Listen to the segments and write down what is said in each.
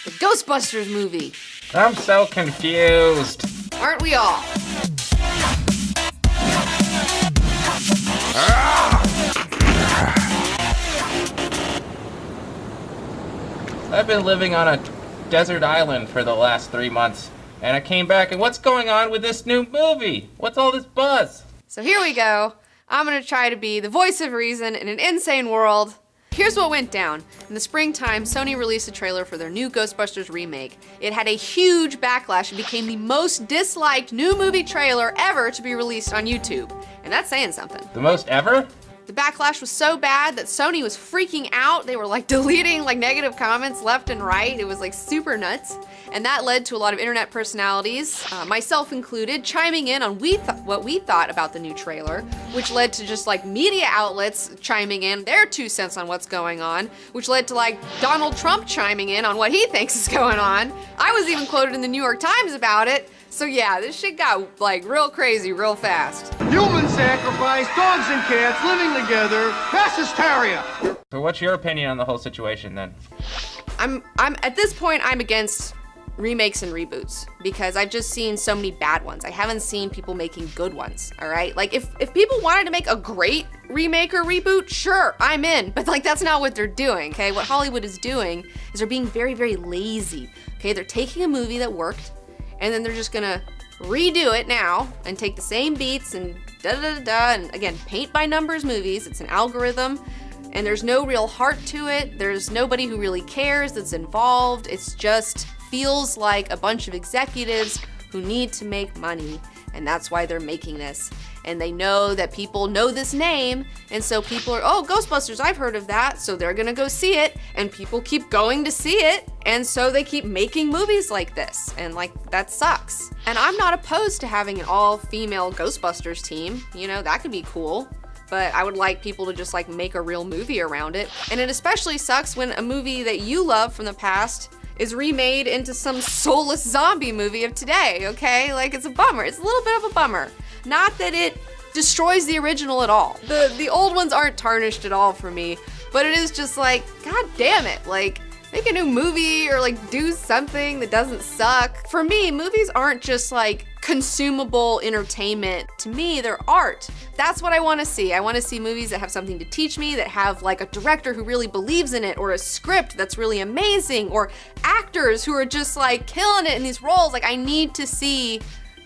The Ghostbusters movie. I'm so confused. Aren't we all? I've been living on a desert island for the last 3 months, and I came back, and what's going on with this new movie? What's all this buzz? So here we go. I'm gonna try to be the voice of reason in an insane world. Here's what went down. In the springtime, Sony released a trailer for their new Ghostbusters remake. It had a huge backlash and became the most disliked new movie trailer ever to be released on YouTube. And that's saying something. The most ever? The backlash was so bad that Sony was freaking out. They were like deleting like negative comments left and right. It was like super nuts. And that led to a lot of internet personalities, myself included, chiming in on what we thought about the new trailer, which led to just like media outlets chiming in their 2 cents on what's going on, which led to like Donald Trump chiming in on what he thinks is going on. I was even quoted in the New York Times about it. So yeah, this shit got like real crazy real fast. Human sacrifice, dogs and cats living together, mass hysteria. So what's your opinion on the whole situation then? I'm at this point, I'm against remakes and reboots because I've just seen so many bad ones. I haven't seen people making good ones, all right? Like if people wanted to make a great remake or reboot, sure, I'm in, but like that's not what they're doing, okay? What Hollywood is doing is they're being very, very lazy, okay? They're taking a movie that worked and then they're just gonna redo it now and take the same beats and da-da-da-da, and again, paint by numbers movies. It's an algorithm and there's no real heart to it. There's nobody who really cares that's involved. It's just feels like a bunch of executives who need to make money, and that's why they're making this. And they know that people know this name, and so people are, oh, Ghostbusters, I've heard of that, so they're gonna go see it, and people keep going to see it, and so they keep making movies like this, and like, that sucks. And I'm not opposed to having an all-female Ghostbusters team, you know, that could be cool. But I would like people to just like make a real movie around it. And it especially sucks when a movie that you love from the past is remade into some soulless zombie movie of today, okay? Like, it's a bummer. It's a little bit of a bummer. Not that it destroys the original at all. The old ones aren't tarnished at all for me, but it is just like, god damn it, like, make a new movie or like do something that doesn't suck. For me, movies aren't just like consumable entertainment. To me, they're art. That's what I want to see. I want to see movies that have something to teach me, that have like a director who really believes in it, or a script that's really amazing, or actors who are just like killing it in these roles. Like, I need to see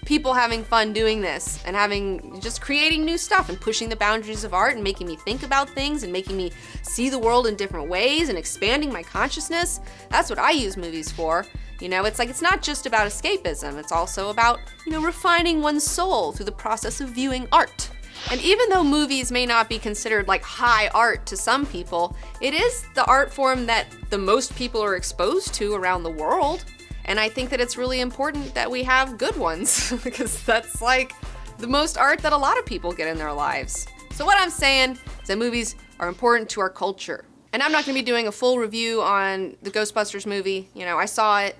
people having fun doing this and just creating new stuff and pushing the boundaries of art and making me think about things and making me see the world in different ways and expanding my consciousness. That's what I use movies for. You know, it's like, it's not just about escapism. It's also about, you know, refining one's soul through the process of viewing art. And even though movies may not be considered like high art to some people, it is the art form that the most people are exposed to around the world. And I think that it's really important that we have good ones because that's like the most art that a lot of people get in their lives. So what I'm saying is that movies are important to our culture. And I'm not gonna be doing a full review on the Ghostbusters movie. You know, I saw it.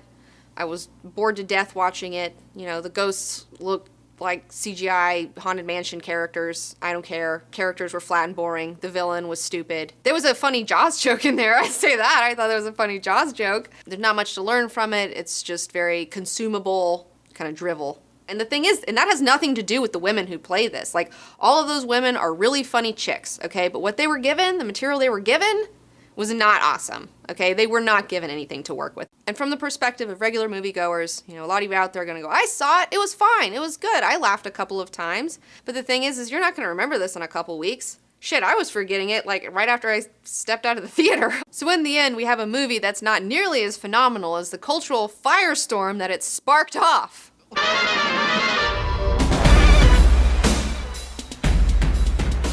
I was bored to death watching it. You know, the ghosts look like CGI Haunted Mansion characters. I don't care. Characters were flat and boring. The villain was stupid. There was a funny Jaws joke in there. I say that. I thought there was a funny Jaws joke. There's not much to learn from it. It's just very consumable kind of drivel. And the thing is, and that has nothing to do with the women who play this. Like, all of those women are really funny chicks, okay? But what they were given, the material they were given, was not awesome, okay? They were not given anything to work with. And from the perspective of regular moviegoers, you know, a lot of you out there are gonna go, I saw it, it was fine, it was good, I laughed a couple of times. But the thing is you're not gonna remember this in a couple weeks. Shit, I was forgetting it like right after I stepped out of the theater. So in the end, we have a movie that's not nearly as phenomenal as the cultural firestorm that it sparked off.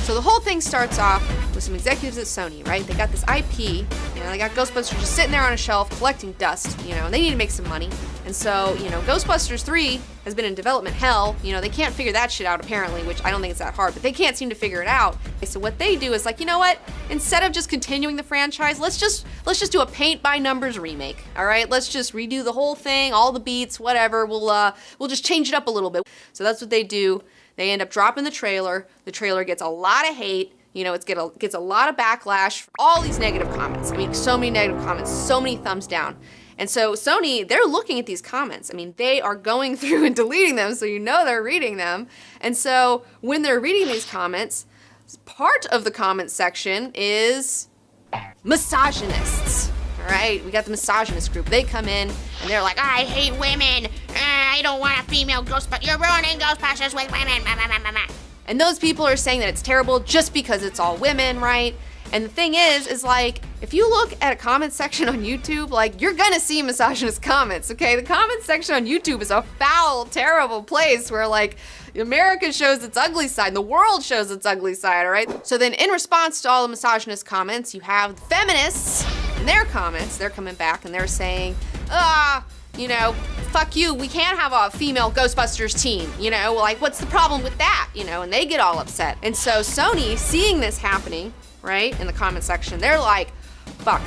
So the whole thing starts off with some executives at Sony, right? They got this IP, you know, they got Ghostbusters just sitting there on a shelf collecting dust, you know, and they need to make some money. And so, you know, Ghostbusters 3 has been in development hell. You know, they can't figure that shit out apparently, which I don't think it's that hard, but they can't seem to figure it out. So what they do is like, you know what? Instead of just continuing the franchise, let's just do a paint by numbers remake. All right? Let's just redo the whole thing, all the beats, whatever. We'll just change it up a little bit. So that's what they do. They end up dropping the trailer. The trailer gets a lot of hate. You know, it gets a lot of backlash. All these negative comments. I mean, so many negative comments, so many thumbs down. And so Sony, they're looking at these comments. I mean, they are going through and deleting them, so you know they're reading them. And so when they're reading these comments, part of the comment section is misogynists. All right, we got the misogynist group. They come in and they're like, I hate women. I don't want a female Ghostbuster. You're ruining Ghostbusters with women. And those people are saying that it's terrible just because it's all women, right? And the thing is like, if you look at a comment section on YouTube, like, you're gonna see misogynist comments, okay? The comment section on YouTube is a foul, terrible place where, like, America shows its ugly side, and the world shows its ugly side, all right? So then in response to all the misogynist comments, you have the feminists in their comments. They're coming back and they're saying, fuck you, we can't have a female Ghostbusters team, like, what's the problem with that, and they get all upset. And so Sony, seeing this happening, right, in the comment section, they're like, fuck,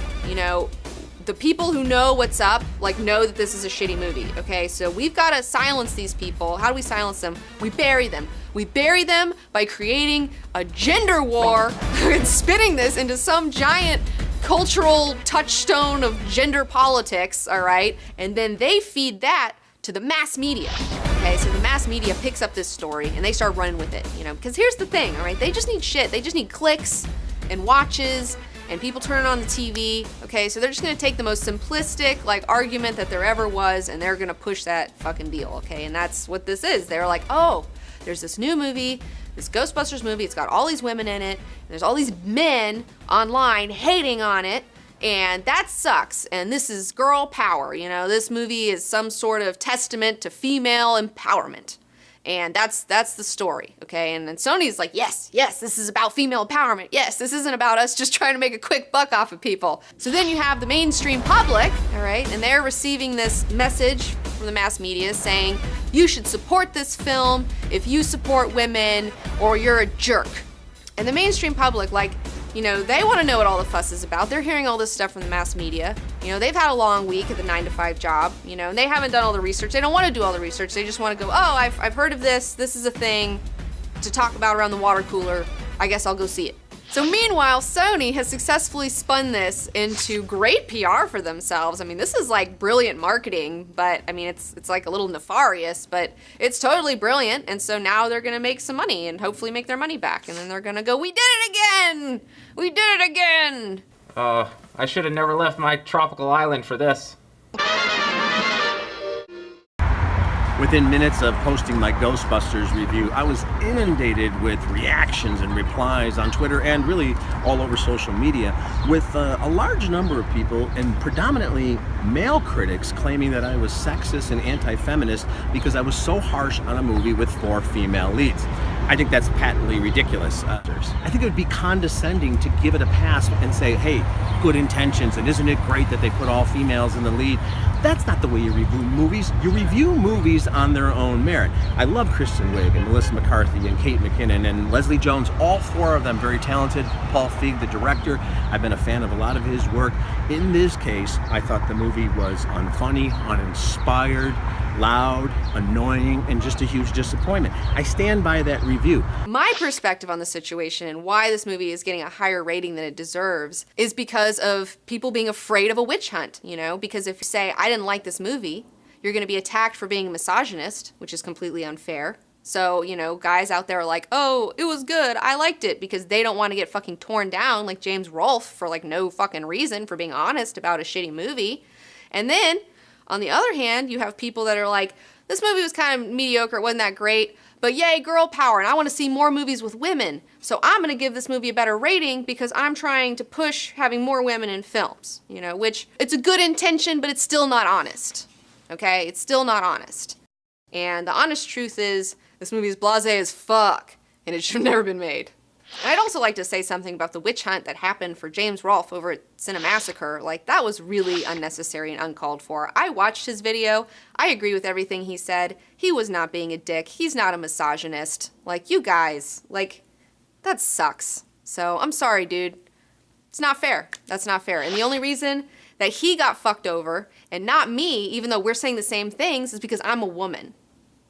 the people who know what's up, like, know that this is a shitty movie, okay? So we've got to silence these people. How do we silence them? We bury them. We bury them by creating a gender war and spinning this into some giant cultural touchstone of gender politics, all right? And then they feed that to the mass media, okay? So the mass media picks up this story and they start running with it, because here's the thing, all right? They just need shit. They just need clicks and watches and people turning on the TV, okay? So they're just gonna take the most simplistic, like, argument that there ever was and they're gonna push that fucking deal, okay? And that's what this is. They're like, oh, there's this new movie, this Ghostbusters movie, it's got all these women in it, and there's all these men online hating on it, and that sucks, and this is girl power, this movie is some sort of testament to female empowerment. And that's the story, okay? And then Sony's like, yes, this is about female empowerment. Yes, this isn't about us just trying to make a quick buck off of people. So then you have the mainstream public, all right? And they're receiving this message from the mass media saying, you should support this film if you support women or you're a jerk. And the mainstream public, like, they want to know what all the fuss is about. They're hearing all this stuff from the mass media. They've had a long week at the 9-to-5 job, and they haven't done all the research. They don't want to do all the research. They just want to go, oh, I've heard of this. This is a thing to talk about around the water cooler. I guess I'll go see it. So meanwhile, Sony has successfully spun this into great PR for themselves. I mean, this is like brilliant marketing, but I mean, it's like a little nefarious, but it's totally brilliant. And so now they're gonna make some money and hopefully make their money back. And then they're gonna go, we did it again! We did it again! I should have never left my tropical island for this. Within minutes of posting my Ghostbusters review, I was inundated with reactions and replies on Twitter and really all over social media, with a large number of people, and predominantly male critics, claiming that I was sexist and anti-feminist because I was so harsh on a movie with 4 female leads. I think that's patently ridiculous. I think it would be condescending to give it a pass and say, hey, good intentions, and isn't it great that they put all females in the lead? That's not the way you review movies. You review movies on their own merit. I love Kristen Wiig and Melissa McCarthy and Kate McKinnon and Leslie Jones, all 4 of them very talented. Paul Feig, the director, I've been a fan of a lot of his work. In this case, I thought the movie was unfunny, uninspired, loud, annoying, and just a huge disappointment. I stand by that review. My perspective on the situation and why this movie is getting a higher rating than it deserves is because of people being afraid of a witch hunt, because if you say, I didn't like this movie, you're gonna be attacked for being a misogynist, which is completely unfair. So, guys out there are like, oh, it was good, I liked it, because they don't want to get fucking torn down like James Rolfe for like no fucking reason for being honest about a shitty movie. And then, on the other hand, you have people that are like, this movie was kind of mediocre, it wasn't that great, but yay, girl power, and I want to see more movies with women. So I'm going to give this movie a better rating because I'm trying to push having more women in films, which it's a good intention, but it's still not honest. Okay? It's still not honest. And the honest truth is, this movie is blasé as fuck, and it should have never been made. And I'd also like to say something about the witch hunt that happened for James Rolfe over at Cinemassacre. Like, that was really unnecessary and uncalled for. I watched his video. I agree with everything he said. He was not being a dick. He's not a misogynist. Like, you guys, like, that sucks. So, I'm sorry, dude. It's not fair. That's not fair. And the only reason that he got fucked over, and not me, even though we're saying the same things, is because I'm a woman.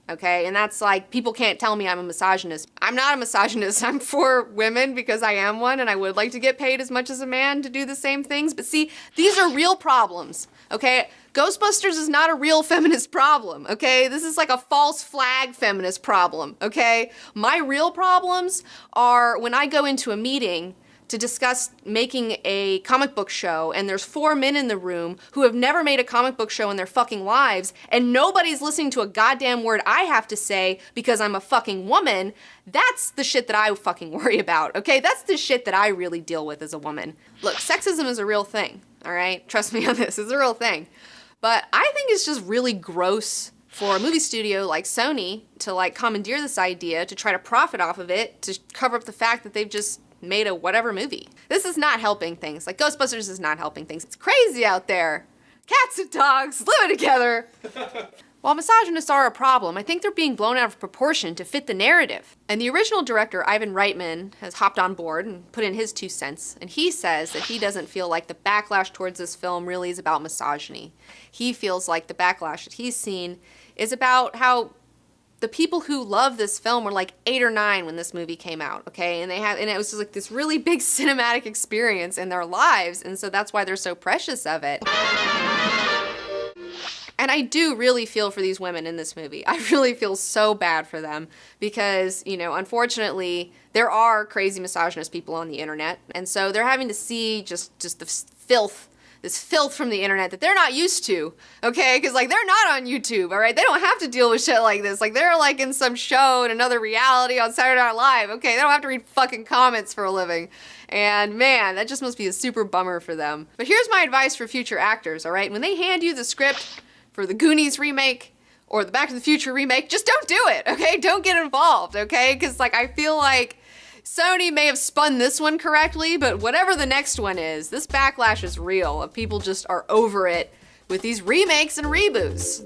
Okay, and that's like, people can't tell me I'm a misogynist. I'm not a misogynist. I'm for women because I am one, and I would like to get paid as much as a man to do the same things. But see, these are real problems, okay? Ghostbusters is not a real feminist problem, okay? This is like a false flag feminist problem, okay? My real problems are when I go into a meeting to discuss making a comic book show, and there's 4 men in the room who have never made a comic book show in their fucking lives, and nobody's listening to a goddamn word I have to say because I'm a fucking woman. That's the shit that I fucking worry about, okay? That's the shit that I really deal with as a woman. Look, sexism is a real thing, all right? Trust me on this, it's a real thing. But I think it's just really gross for a movie studio like Sony to like commandeer this idea to try to profit off of it to cover up the fact that they've just made a whatever movie. This is not helping things. Like, Ghostbusters is not helping things. It's crazy out there. Cats and dogs living together. While misogynists are a problem, I think they're being blown out of proportion to fit the narrative. And the original director, Ivan Reitman, has hopped on board and put in his 2 cents. And he says that he doesn't feel like the backlash towards this film really is about misogyny. He feels like the backlash that he's seen is about how the people who love this film were like 8 or 9 when this movie came out, okay? And it was just like this really big cinematic experience in their lives, and so that's why they're so precious of it. And I do really feel for these women in this movie. I really feel so bad for them because, you know, unfortunately, there are crazy misogynist people on the internet, and so they're having to see just the filth, this filth from the internet that they're not used to, okay? Because, like, they're not on YouTube, all right? They don't have to deal with shit like this. Like, they're, like, in some show in another reality on Saturday Night Live, okay? They don't have to read fucking comments for a living. And, man, that just must be a super bummer for them. But here's my advice for future actors, all right? When they hand you the script for the Goonies remake or the Back to the Future remake, just don't do it, okay? Don't get involved, okay? Because, like, I feel like Sony may have spun this one correctly, but whatever the next one is, this backlash is real. People just are over it with these remakes and reboots.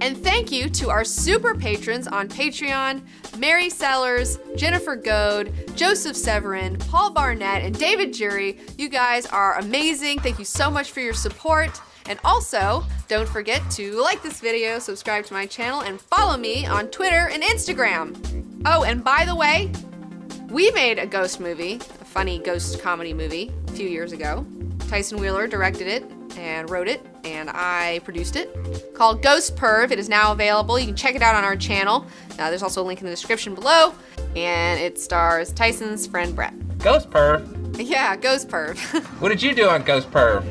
And thank you to our super patrons on Patreon, Mary Sellers, Jennifer Goad, Joseph Severin, Paul Barnett, and David Jury. You guys are amazing. Thank you so much for your support. And also, don't forget to like this video, subscribe to my channel, and follow me on Twitter and Instagram. Oh, and by the way, we made a ghost movie, a funny ghost comedy movie, a few years ago. Tyson Wheeler directed it and wrote it, and I produced it, called Ghost Perv. It is now available. You can check it out on our channel. There's also a link in the description below, and it stars Tyson's friend Brett. Ghost Perv? Yeah, Ghost Perv. What did you do on Ghost Perv?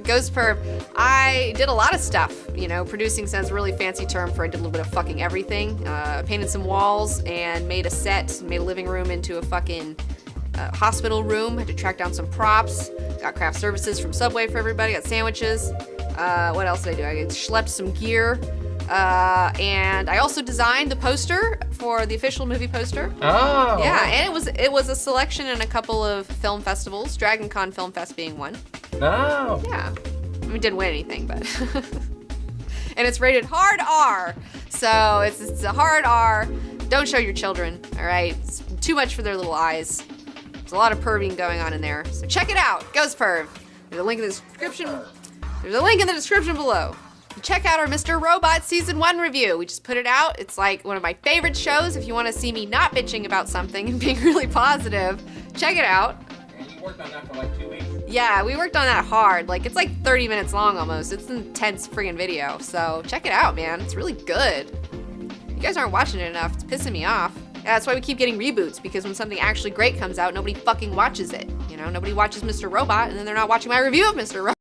Ghost Perv, I did a lot of stuff. You know, producing sounds a really fancy term for I did a little bit of fucking everything. Painted some walls and made a set, made a living room into a fucking hospital room. Had to track down some props. Got craft services from Subway for everybody. Got sandwiches. What else did I do? I schlepped some gear. And I also designed the poster for the official movie poster. Oh. Yeah, and it was a selection in a couple of film festivals, Dragon Con Film Fest being one. Oh. Yeah. I mean, didn't win anything, but... And it's rated hard R. So it's a hard R. Don't show your children, all right? It's too much for their little eyes. There's a lot of perving going on in there. So check it out. Ghost Perv. There's a link in the description. There's a link in the description below. Check out our Mr. Robot Season 1 review. We just put it out. It's like one of my favorite shows. If you want to see me not bitching about something and being really positive, check it out. And you worked on that for like 2 weeks? Yeah, we worked on that hard. Like, it's like 30 minutes long almost. It's an intense friggin' video. So check it out, man. It's really good. You guys aren't watching it enough. It's pissing me off. Yeah, that's why we keep getting reboots, because when something actually great comes out, nobody fucking watches it. You know, nobody watches Mr. Robot, and then they're not watching my review of Mr. Robot.